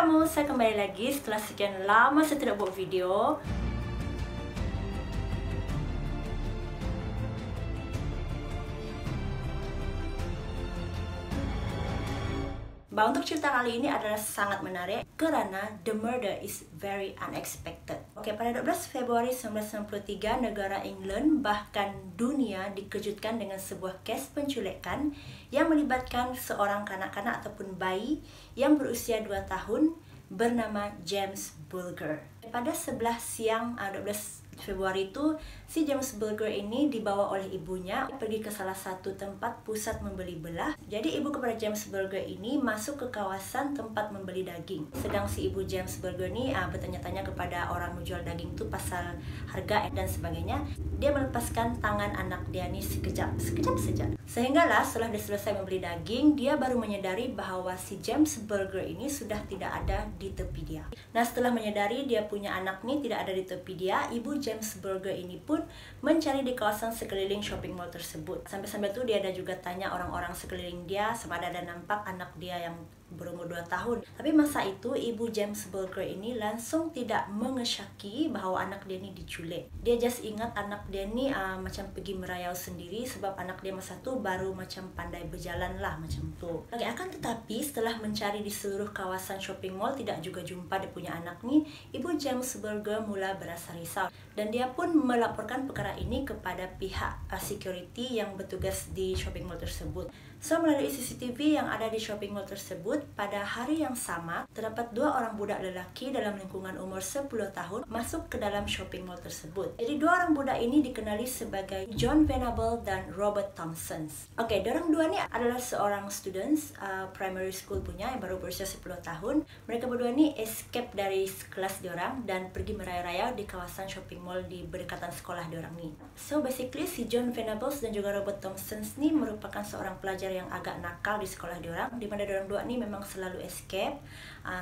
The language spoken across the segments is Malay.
kamu, saya kembali lagi setelah sekian lama saya tidak buat video. Untuk cerita kali ini adalah sangat menarik karena the murder is very unexpected. Pada 12 Februari 1993, negara England bahkan dunia dikejutkan dengan sebuah kes penculikan yang melibatkan seorang kanak-kanak ataupun bayi yang berusia 2 tahun bernama James Bulger. Pada 11 siang 12 Februari itu, si James Bulger ini dibawa oleh ibunya pergi ke salah satu tempat pusat membeli belah. Jadi ibu kepada James Bulger ini masuk ke kawasan tempat membeli daging. Sedang si ibu James Bulger ini bertanya-tanya kepada orang menjual daging itu pasal harga dan sebagainya. Dia melepaskan tangan anak dia ini sekejap saja. Sehinggalah setelah dia selesai membeli daging, dia baru menyadari bahwa si James Bulger ini sudah tidak ada di tepi dia. Nah, setelah menyadari dia punya anak ini tidak ada di tepi dia, ibu James Bulger ini pun mencari di kawasan sekeliling shopping mall tersebut. Sampai-sampai itu dia ada juga tanya orang-orang sekeliling dia sama ada nampak anak dia yang berumur 2 tahun. Tapi masa itu ibu James Bulger ini langsung tidak mengesyaki bahwa anak dia ini diculik. Dia just ingat anak dia ini macam pergi merayau sendiri sebab anak dia masa itu baru macam pandai berjalan lah macam tu. Akan tetapi setelah mencari di seluruh kawasan shopping mall tidak juga jumpa dia punya anak ni, ibu James Bulger mula berasa risau dan dia pun melaporkan perkara ini kepada pihak security yang bertugas di shopping mall tersebut. So, melalui CCTV yang ada di shopping mall tersebut, pada hari yang sama, terdapat 2 orang budak lelaki dalam lingkungan umur 10 tahun masuk ke dalam shopping mall tersebut. Jadi, 2 orang budak ini dikenali sebagai John Venable dan Robert Thompson. Diorang dua ni adalah seorang students primary school punya yang baru berusia 10 tahun. Mereka berdua ni escape dari kelas diorang dan pergi merayau-rayau di kawasan shopping mall di berdekatan sekolah diorang ni. So, basically, si John Venable dan juga Robert Thompson ni merupakan seorang pelajar yang agak nakal di sekolah diorang, di mana diorang dua ni memang selalu escape,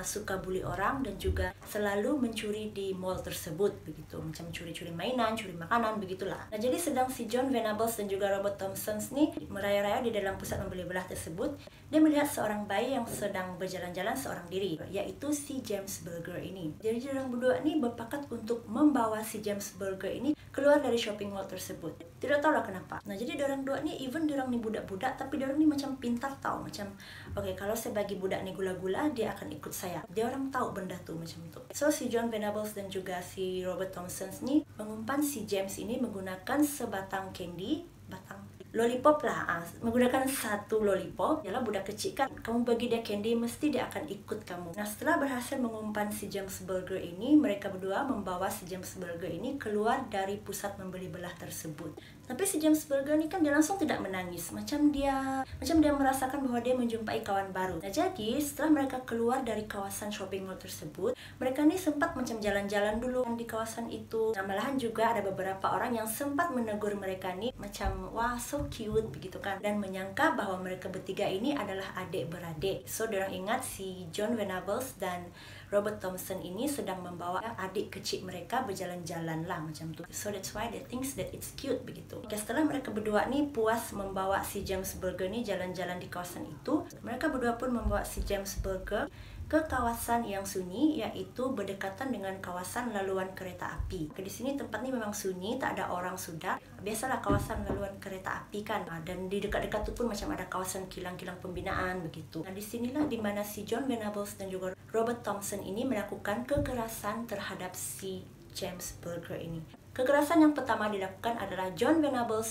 suka bully orang dan juga selalu mencuri di mall tersebut begitu, macam curi-curi mainan, curi makanan begitulah. Nah, jadi sedang si John Venable dan juga Robert Thompson ni merayau-rayau di dalam pusat membeli belah tersebut, dia melihat seorang bayi yang sedang berjalan-jalan seorang diri, yaitu si James Bulger ini. Jadi diorang berdua ni berpakat untuk membawa si James Bulger ini keluar dari shopping mall tersebut. Tidak tahulah kenapa. Nah, jadi diorang dua ni, even diorang ni budak-budak, tapi diorang ni macam pintar tahu, macam kalau saya bagi budak ni gula-gula, dia akan ikut saya. Dia orang tahu benda tu macam tu. So, si John Venable dan juga si Robert Thompson ni mengumpan si James ini menggunakan sebatang candy, lollipop lah, menggunakan satu lollipop. Yalah, budak kecil kan, kamu bagi dia candy mesti dia akan ikut kamu. Nah, setelah berhasil mengumpan si James Bulger ini, mereka berdua membawa si James Bulger ini keluar dari pusat membeli belah tersebut. Tapi si James Bulger ni kan dia langsung tidak menangis, macam dia merasakan bahwa dia menjumpai kawan baru. Nah, jadi setelah mereka keluar dari kawasan shopping mall tersebut, mereka ni sempat macam jalan-jalan dulu di kawasan itu. Nah, malahan juga ada beberapa orang yang sempat menegur mereka ni macam, wah, so cute begitu kan, dan menyangka bahwa mereka bertiga ini adalah adik-beradik. So, diorang ingat si John Venable dan Robert Thompson ini sedang membawa adik kecil mereka berjalan-jalan lah macam tu. So, that's why they think that it's cute begitu. Setelah mereka berdua ni puas membawa si James Bulger ni jalan-jalan di kawasan itu, mereka berdua pun membawa si James Bulger ke kawasan yang sunyi, yaitu berdekatan dengan kawasan laluan kereta api. Di sini tempat ni memang sunyi, tak ada orang sudah. Biasalah kawasan laluan kereta api kan, dan di dekat-dekat tu pun macam ada kawasan kilang-kilang pembinaan begitu. Nah, di sinilah di mana si John Venable dan juga Robert Thompson ini melakukan kekerasan terhadap si James Bulger ini. Kekerasan yang pertama dilakukan adalah John Venable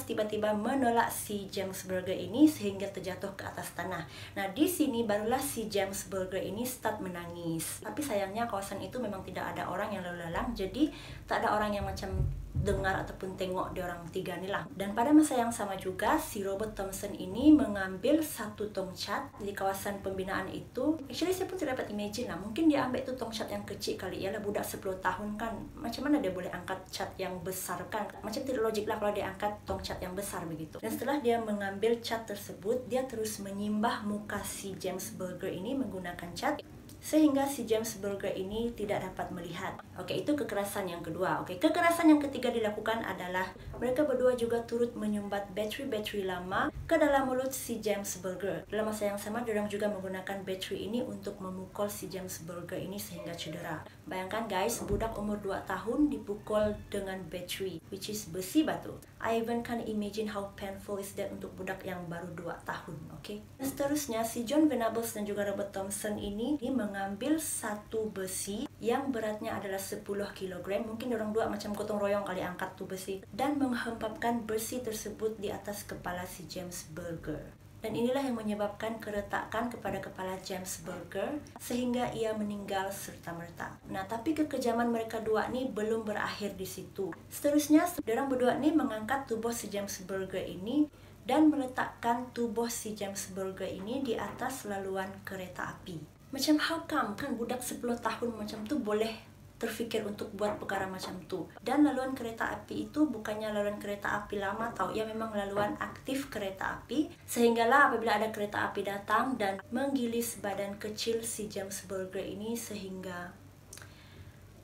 tiba-tiba menolak si James Bulger ini sehingga terjatuh ke atas tanah. Nah, di sini barulah si James Bulger ini start menangis. Tapi sayangnya kawasan itu memang tidak ada orang yang lalu lalang, jadi tak ada orang yang macam dengar ataupun tengok diorang tiga ni lah. Dan pada masa yang sama juga, si Robert Thompson ini mengambil satu tongcat di kawasan pembinaan itu. Actually, saya pun tidak dapat imagine lah, mungkin dia ambil tu tongcat yang kecil kali. Ialah budak 10 tahun kan, macam mana dia boleh angkat cat yang besar kan? Macam tidak logik lah kalau dia angkat tongcat yang besar begitu. Dan setelah dia mengambil cat tersebut, dia terus menyimbah muka si James Bulger ini menggunakan cat sehingga si James Berger ini tidak dapat melihat. Oke, itu kekerasan yang kedua. Oke, kekerasan yang ketiga dilakukan adalah mereka berdua juga turut menyumbat bateri-bateri lama ke dalam mulut si James Berger. Dalam masa yang sama, diorang juga menggunakan bateri ini untuk memukul si James Berger ini sehingga cedera. Bayangkan guys, budak umur 2 tahun dipukul dengan bateri, which is besi batu. I even can't imagine how painful is that untuk budak yang baru 2 tahun, oke? Dan seterusnya, si John Venables dan juga Robert Thompson ini mengambil satu besi yang beratnya adalah 10 kg. Mungkin orang dua macam gotong royong kali angkat tuh besi. Dan menghempapkan besi tersebut di atas kepala si James Berger. Dan inilah yang menyebabkan keretakan kepada kepala James Berger sehingga ia meninggal serta-merta. Nah, tapi kekejaman mereka dua ini belum berakhir di situ. Seterusnya, orang berdua ini mengangkat tubuh si James Berger ini dan meletakkan tubuh si James Berger ini di atas laluan kereta api. Macam how come kan budak 10 tahun macam tu boleh terfikir untuk buat perkara macam tu. Dan laluan kereta api itu bukannya laluan kereta api lama tau, ia memang laluan aktif kereta api. Sehinggalah apabila ada kereta api datang dan menggilis badan kecil si James Berger ini sehingga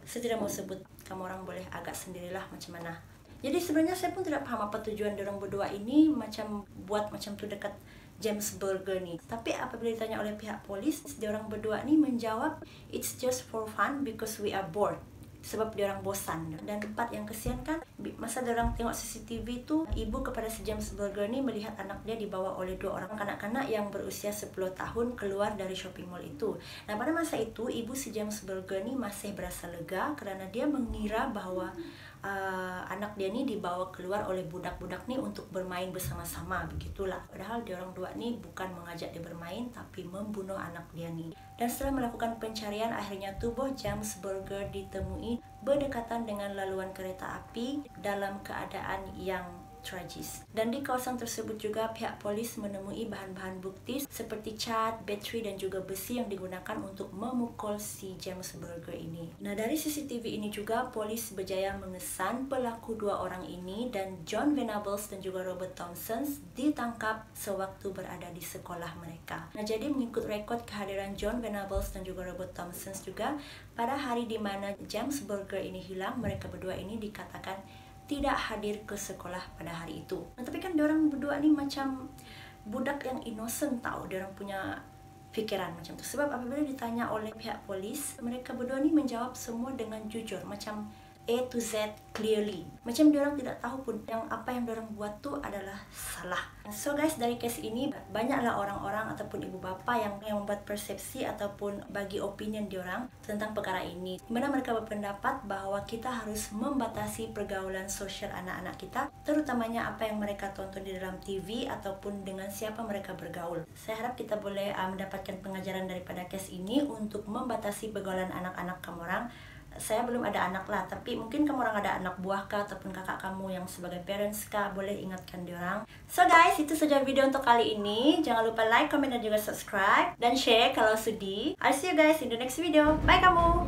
saya tidak mau sebut, kamu orang boleh agak sendirilah macam mana. Jadi sebenarnya saya pun tidak paham apa tujuan diorang berdua ini macam buat macam tu dekat James Berger nih. Tapi apabila ditanya oleh pihak polis, diorang berdua nih menjawab, it's just for fun because we are bored. Sebab diorang bosan. Dan tempat yang kesian kan, masa diorang tengok CCTV tu, ibu kepada si James Berger nih melihat anak dia dibawa oleh 2 orang kanak-kanak yang berusia 10 tahun keluar dari shopping mall itu. Nah, pada masa itu, ibu si James Berger nih masih berasa lega kerana dia mengira bahwa anak dia ni dibawa keluar oleh budak-budak ni untuk bermain bersama-sama, begitulah. Padahal diorang dua ni bukan mengajak dia bermain tapi membunuh anak dia ni. Dan setelah melakukan pencarian, akhirnya tubuh James Berger ditemui berdekatan dengan laluan kereta api dalam keadaan yang tragis. Dan di kawasan tersebut juga pihak polis menemui bahan-bahan bukti seperti cat, bateri dan juga besi yang digunakan untuk memukul si James Berger ini. Nah, dari CCTV ini juga polis berjaya mengesan pelaku 2 orang ini dan John Venables dan juga Robert Thompson ditangkap sewaktu berada di sekolah mereka. Nah, jadi mengikut rekod kehadiran John Venables dan juga Robert Thompson juga, pada hari di mana James Berger ini hilang, mereka berdua ini dikatakan tidak hadir ke sekolah pada hari itu. Nah, tapi kan diorang berdua ni macam budak yang innocent tau, diorang punya fikiran macam tu. Sebab apabila ditanya oleh pihak polis, mereka berdua ni menjawab semua dengan jujur, macam A to Z clearly. Macam diorang tidak tahu pun yang apa yang diorang buat tu adalah salah. So guys, dari kes ini banyaklah orang-orang ataupun ibu bapa yang membuat persepsi ataupun bagi opinion diorang tentang perkara ini. Di mana mereka berpendapat bahawa kita harus membatasi pergaulan sosial anak-anak kita, terutamanya apa yang mereka tonton di dalam TV ataupun dengan siapa mereka bergaul. Saya harap kita boleh mendapatkan pengajaran daripada kes ini untuk membatasi pergaulan anak-anak kamu orang. Saya belum ada anak lah, tapi mungkin kamu orang ada anak buah kah ataupun kakak kamu yang sebagai parents kah, boleh ingatkan diorang. So guys, itu saja video untuk kali ini. Jangan lupa like, comment dan juga subscribe dan share kalau sudi. I'll see you guys in the next video. Bye kamu.